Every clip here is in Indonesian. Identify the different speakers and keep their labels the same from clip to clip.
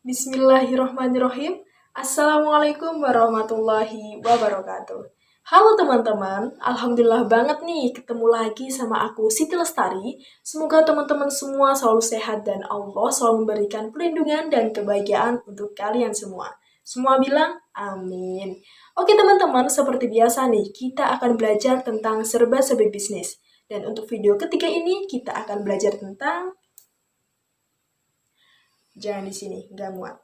Speaker 1: Bismillahirrahmanirrahim. Assalamualaikum warahmatullahi wabarakatuh. Halo teman-teman, alhamdulillah banget nih ketemu lagi sama aku Siti Lestari. Semoga teman-teman semua selalu sehat dan Allah selalu memberikan perlindungan dan kebahagiaan untuk kalian semua. Semua bilang amin. Oke teman-teman, seperti biasa nih, kita akan belajar tentang serba-serbi bisnis. Dan untuk video ketiga ini, kita akan belajar tentang jangan di sini, nggak muat.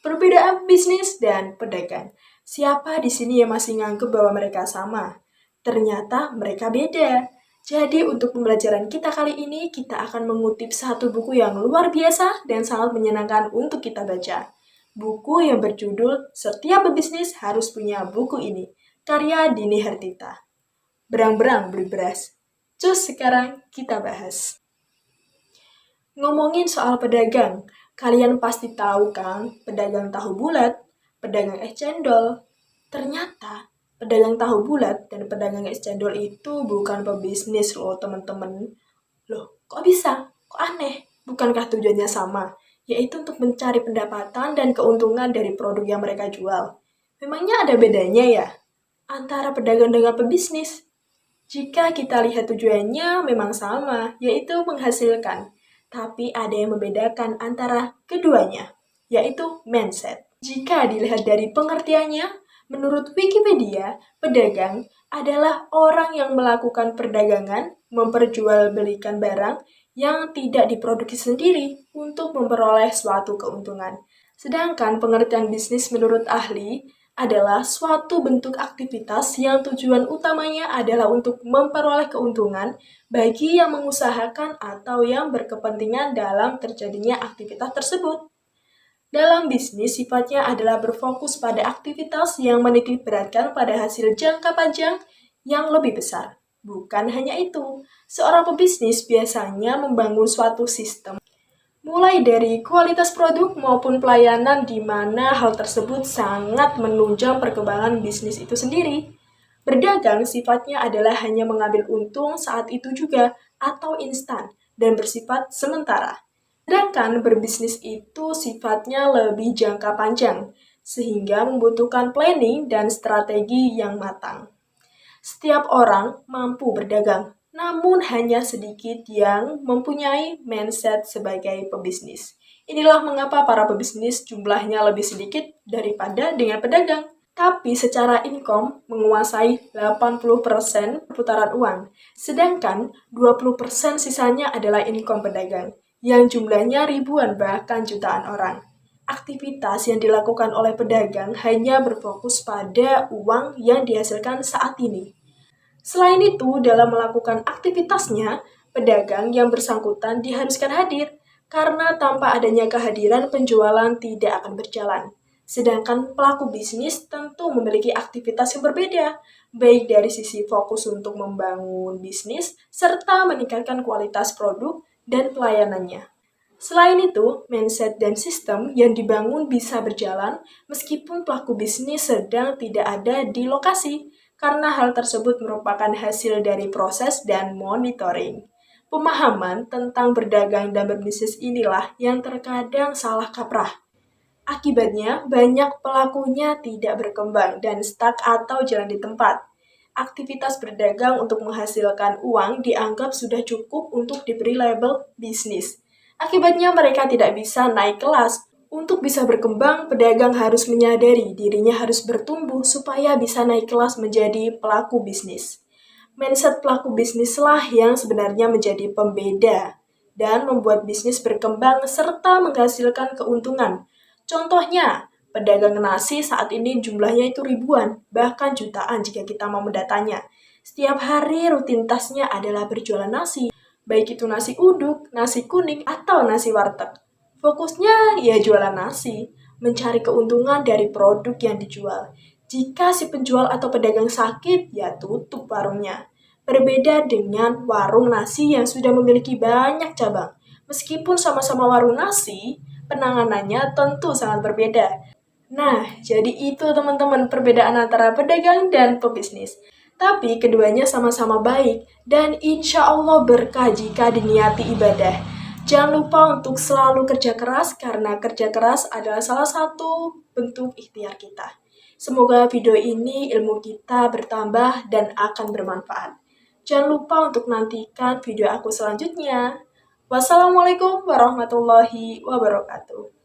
Speaker 1: Perbedaan bisnis dan pedagang. Siapa di sini yang masih nganggep bahwa mereka sama? Ternyata mereka beda. Jadi untuk pembelajaran kita kali ini, kita akan mengutip satu buku yang luar biasa dan sangat menyenangkan untuk kita baca. Buku yang berjudul Setiap Pebisnis Harus Punya Buku Ini, karya Dini Hartita. Berang-berang beli beras. Cus, sekarang kita bahas. Ngomongin soal pedagang, kalian pasti tahu kan pedagang tahu bulat, pedagang es cendol. Ternyata pedagang tahu bulat dan pedagang es cendol itu bukan pebisnis loh teman-teman. Loh, kok bisa? Kok aneh? Bukankah tujuannya sama? Yaitu untuk mencari pendapatan dan keuntungan dari produk yang mereka jual. Memangnya ada bedanya ya antara pedagang dengan pebisnis? Jika kita lihat tujuannya memang sama, yaitu menghasilkan. Tapi ada yang membedakan antara keduanya, yaitu mindset. Jika dilihat dari pengertiannya, menurut Wikipedia, pedagang adalah orang yang melakukan perdagangan, memperjualbelikan barang yang tidak diproduksi sendiri untuk memperoleh suatu keuntungan. Sedangkan pengertian bisnis menurut ahli adalah suatu bentuk aktivitas yang tujuan utamanya adalah untuk memperoleh keuntungan bagi yang mengusahakan atau yang berkepentingan dalam terjadinya aktivitas tersebut. Dalam bisnis, sifatnya adalah berfokus pada aktivitas yang menitik beratkan pada hasil jangka panjang yang lebih besar. Bukan hanya itu, seorang pebisnis biasanya membangun suatu sistem mulai dari kualitas produk maupun pelayanan di mana hal tersebut sangat menunjang perkembangan bisnis itu sendiri. Berdagang sifatnya adalah hanya mengambil untung saat itu juga atau instan dan bersifat sementara. Sedangkan berbisnis itu sifatnya lebih jangka panjang, sehingga membutuhkan planning dan strategi yang matang. Setiap orang mampu berdagang, namun hanya sedikit yang mempunyai mindset sebagai pebisnis. Inilah mengapa para pebisnis jumlahnya lebih sedikit daripada dengan pedagang. Tapi secara income menguasai 80% putaran uang, sedangkan 20% sisanya adalah income pedagang, yang jumlahnya ribuan bahkan jutaan orang. Aktivitas yang dilakukan oleh pedagang hanya berfokus pada uang yang dihasilkan saat ini. Selain itu, dalam melakukan aktivitasnya, pedagang yang bersangkutan diharuskan hadir, karena tanpa adanya kehadiran penjualan tidak akan berjalan. Sedangkan pelaku bisnis tentu memiliki aktivitas yang berbeda, baik dari sisi fokus untuk membangun bisnis, serta meningkatkan kualitas produk dan pelayanannya. Selain itu, mindset dan sistem yang dibangun bisa berjalan meskipun pelaku bisnis sedang tidak ada di lokasi, karena hal tersebut merupakan hasil dari proses dan monitoring. Pemahaman tentang berdagang dan berbisnis inilah yang terkadang salah kaprah. Akibatnya, banyak pelakunya tidak berkembang dan stuck atau jalan di tempat. Aktivitas berdagang untuk menghasilkan uang dianggap sudah cukup untuk diberi label bisnis. Akibatnya mereka tidak bisa naik kelas. Untuk bisa berkembang, pedagang harus menyadari dirinya harus bertumbuh supaya bisa naik kelas menjadi pelaku bisnis. Mindset pelaku bisnislah yang sebenarnya menjadi pembeda dan membuat bisnis berkembang serta menghasilkan keuntungan. Contohnya, pedagang nasi saat ini jumlahnya itu ribuan, bahkan jutaan jika kita mau mendatanya. Setiap hari rutinitasnya adalah berjualan nasi, baik itu nasi uduk, nasi kuning, atau nasi warteg. Fokusnya ya jualan nasi, mencari keuntungan dari produk yang dijual. Jika si penjual atau pedagang sakit, ya tutup warungnya. Berbeda dengan warung nasi yang sudah memiliki banyak cabang. Meskipun sama-sama warung nasi, penanganannya tentu sangat berbeda. Nah, jadi itu teman-teman perbedaan antara pedagang dan pebisnis. Tapi keduanya sama-sama baik dan insya Allah berkah jika diniati ibadah. Jangan lupa untuk selalu kerja keras karena kerja keras adalah salah satu bentuk ikhtiar kita. Semoga video ini ilmu kita bertambah dan akan bermanfaat. Jangan lupa untuk nantikan video aku selanjutnya. Wassalamualaikum warahmatullahi wabarakatuh.